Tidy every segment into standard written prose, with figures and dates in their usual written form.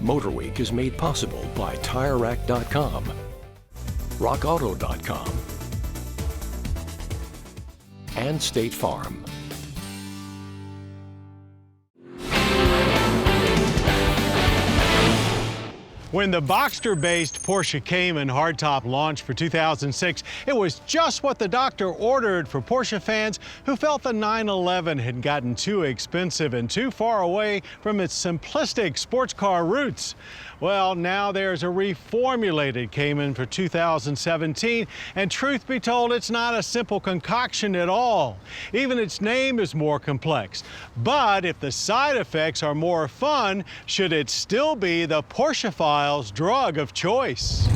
MotorWeek is made possible by TireRack.com, RockAuto.com, and State Farm. When the Boxster-based Porsche Cayman hardtop launched for 2006, it was just what the doctor ordered for Porsche fans who felt the 911 had gotten too expensive and too far away from its simplistic sports car roots. Well, now there's a reformulated Cayman for 2017, and truth be told, it's not a simple concoction at all. Even its name is more complex. But if the side effects are more fun, should it still be the Porschphile's drug of choice?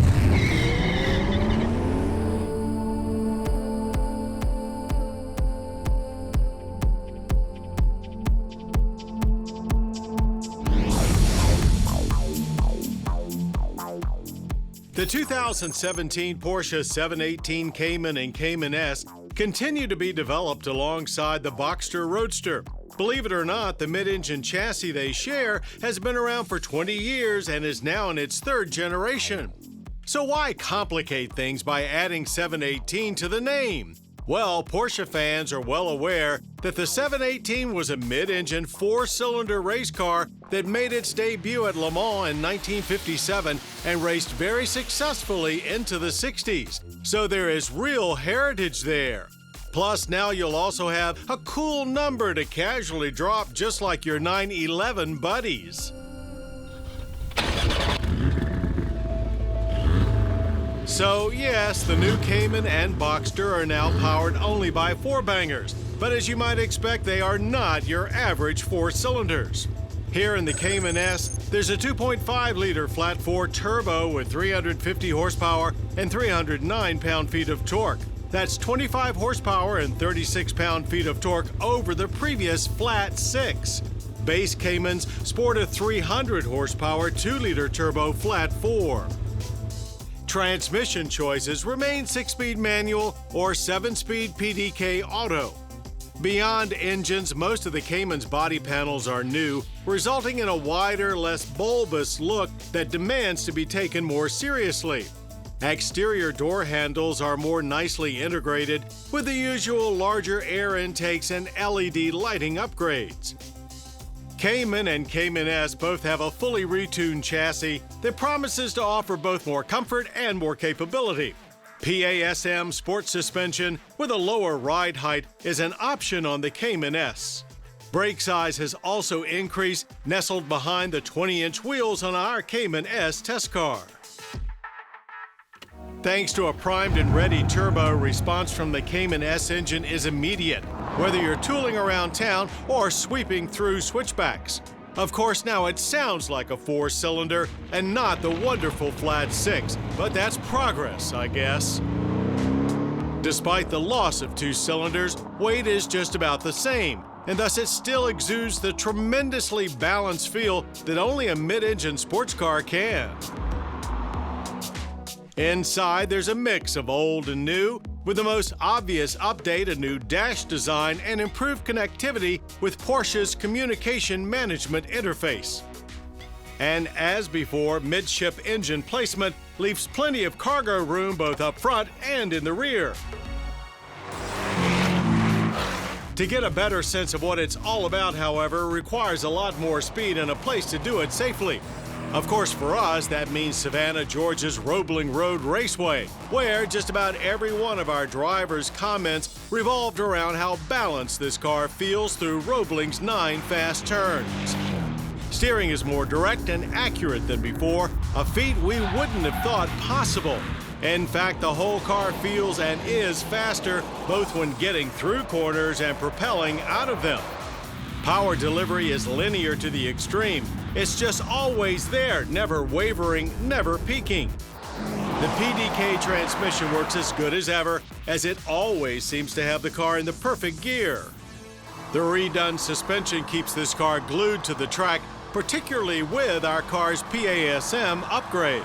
The 2017 Porsche 718 Cayman and Cayman S continue to be developed alongside the Boxster Roadster. Believe it or not, the mid-engine chassis they share has been around for 20 years and is now in its third generation. So why complicate things by adding 718 to the name? Well, Porsche fans are well aware that the 718 was a mid-engine four-cylinder race car that made its debut at Le Mans in 1957 and raced very successfully into the 60s. So there is real heritage there. Plus, now you'll also have a cool number to casually drop just like your 911 buddies. So yes, the new Cayman and Boxster are now powered only by four-bangers, but as you might expect, they are not your average four cylinders. Here in the Cayman S, there's a 2.5-liter flat-four turbo with 350 horsepower and 309 pound-feet of torque. That's 25 horsepower and 36 pound-feet of torque over the previous flat six. Base Caymans sport a 300 horsepower 2-liter turbo flat-four. Transmission choices remain 6-speed manual or 7-speed PDK auto. Beyond engines, most of the Cayman's body panels are new, resulting in a wider, less bulbous look that demands to be taken more seriously. Exterior door handles are more nicely integrated with the usual larger air intakes and LED lighting upgrades. Cayman and Cayman S both have a fully retuned chassis that promises to offer both more comfort and more capability. PASM sport suspension with a lower ride height is an option on the Cayman S. Brake size has also increased, nestled behind the 20-inch wheels on our Cayman S test car. Thanks to a primed and ready turbo, response from the Cayman S engine is immediate, whether you're tooling around town or sweeping through switchbacks. Of course, now it sounds like a four-cylinder and not the wonderful flat six, but that's progress, I guess. Despite the loss of two cylinders, weight is just about the same, and thus it still exudes the tremendously balanced feel that only a mid-engine sports car can. Inside, there's a mix of old and new, with the most obvious update a new dash design and improved connectivity with Porsche's communication management interface. And as before, midship engine placement leaves plenty of cargo room both up front and in the rear. To get a better sense of what it's all about, however, requires a lot more speed and a place to do it safely. Of course, for us, that means Savannah, Georgia's Roebling Road Raceway, where just about every one of our drivers' comments revolved around how balanced this car feels through Roebling's 9 fast turns. Steering is more direct and accurate than before, a feat we wouldn't have thought possible. In fact, the whole car feels and is faster, both when getting through corners and propelling out of them. Power delivery is linear to the extreme. It's just always there, never wavering, never peaking. The PDK transmission works as good as ever, as it always seems to have the car in the perfect gear. The redone suspension keeps this car glued to the track, particularly with our car's PASM upgrade.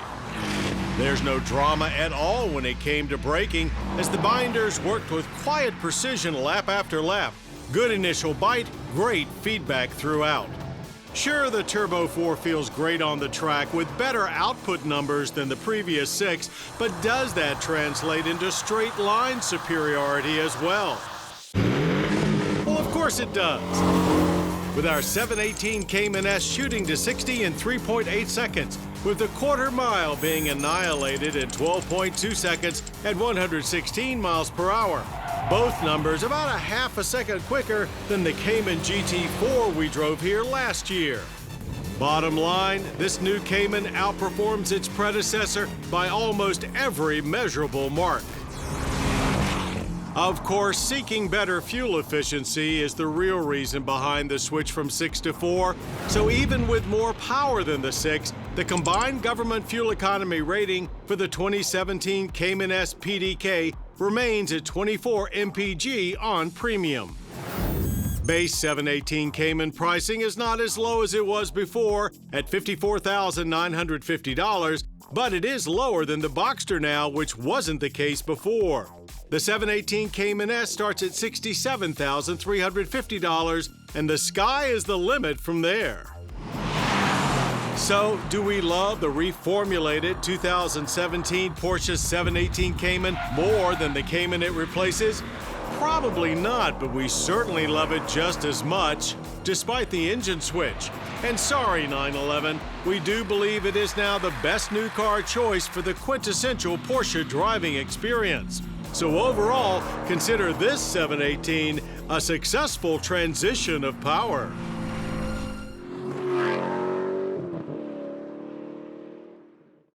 There's no drama at all when it came to braking, as the binders worked with quiet precision lap after lap. Good initial bite, great feedback throughout. Sure, the Turbo 4 feels great on the track with better output numbers than the previous 6, but does that translate into straight line superiority as well? Well, of course it does. With our 718 Cayman S shooting to 60 in 3.8 seconds, with the quarter mile being annihilated in 12.2 seconds at 116 miles per hour. Both numbers about a half a second quicker than the Cayman GT4 we drove here last year. Bottom line, this new Cayman outperforms its predecessor by almost every measurable mark. Of course, seeking better fuel efficiency is the real reason behind the switch from 6 to 4, so even with more power than the 6, the combined government fuel economy rating for the 2017 Cayman S PDK remains at 24 mpg on premium. Base 718 Cayman pricing is not as low as it was before at $54,950, but it is lower than the Boxster now, which wasn't the case before. The 718 Cayman S starts at $67,350, and the sky is the limit from there. So, do we love the reformulated 2017 Porsche 718 Cayman more than the Cayman it replaces? Probably not, but we certainly love it just as much, despite the engine switch. And sorry, 911, we do believe it is now the best new car choice for the quintessential Porsche driving experience. So overall, consider this 718 a successful transition of power.